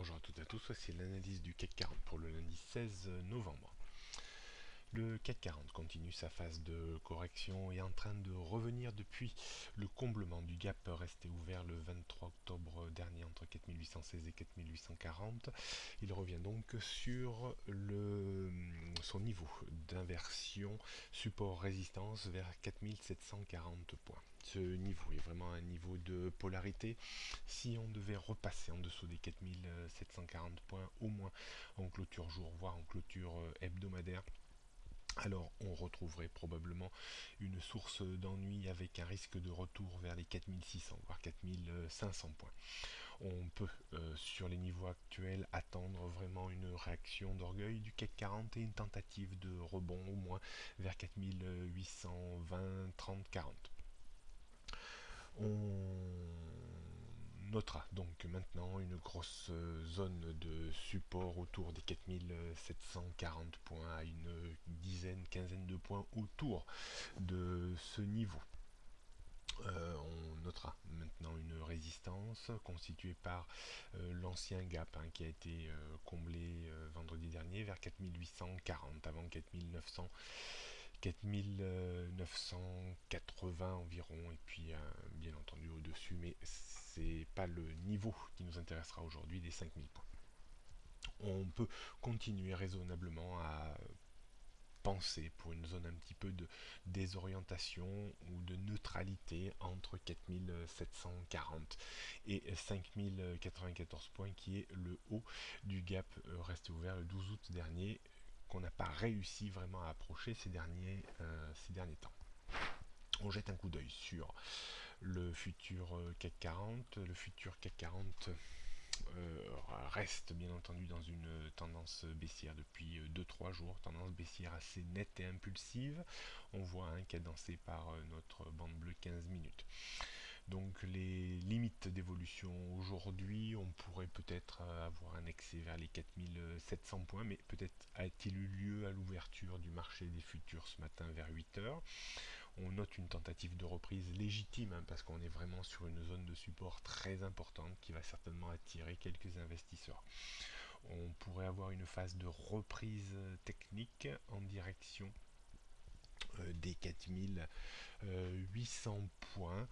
Bonjour à toutes et à tous, voici l'analyse du CAC 40 pour le lundi 16 novembre. Le CAC 40 continue sa phase de correction et est en train de revenir depuis le comblement du gap resté ouvert le 23 octobre dernier entre 4816 et 4840. Il revient donc sur son niveau d'inversion support-résistance vers 4740 points. Ce niveau est vraiment un niveau de polarité. Si on devait repasser en dessous des 4740 points, au moins en clôture jour, voire en clôture hebdomadaire, alors on retrouverait probablement une source d'ennui avec un risque de retour vers les 4600 voire 4500 points. On peut sur les niveaux actuels attendre vraiment une réaction d'orgueil du CAC 40 et une tentative de rebond au moins vers 4820, 30, 40. On notera donc maintenant une grosse zone de support autour des 4740 points à une dizaine, quinzaine de points autour de ce niveau. On notera maintenant une résistance constituée par l'ancien gap qui a été comblé vendredi dernier vers 4840 avant 4900. 4980 environ, et puis bien entendu au-dessus, mais c'est pas le niveau qui nous intéressera aujourd'hui des 5000 points. On peut continuer raisonnablement à penser pour une zone un petit peu de désorientation ou de neutralité entre 4740 et 5094 points, qui est le haut du gap resté ouvert le 12 août dernier, qu'on n'a pas réussi vraiment à approcher ces derniers temps. On jette un coup d'œil sur le futur CAC 40. Le futur CAC 40 reste bien entendu dans une tendance baissière depuis 2-3 jours, tendance baissière assez nette et impulsive. On voit cadencé par notre bande bleue 15 minutes. Donc les limites d'évolution aujourd'hui, on pourrait peut-être avoir un excès vers les 4700 points, mais peut-être a-t-il eu lieu à l'ouverture du marché des futurs ce matin vers 8 heures. On note une tentative de reprise légitime, parce qu'on est vraiment sur une zone de support très importante qui va certainement attirer quelques investisseurs. On pourrait avoir une phase de reprise technique en direction des 4800 points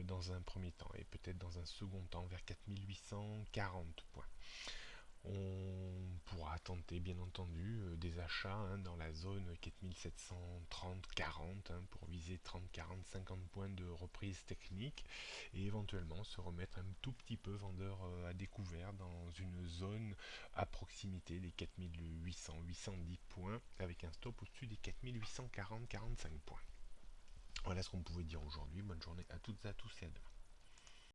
dans un premier temps, et peut-être dans un second temps vers 4840 points. On pourra tenter bien entendu des achats dans la zone 4730-40 pour viser 30, 40, 50 points de reprise technique, et éventuellement se remettre un tout petit peu vendeur à découvert dans une zone à proximité des 4800-810 points avec un stop au-dessus des 4840-45 points. Voilà ce qu'on pouvait dire aujourd'hui. Bonne journée à toutes et à tous et à demain.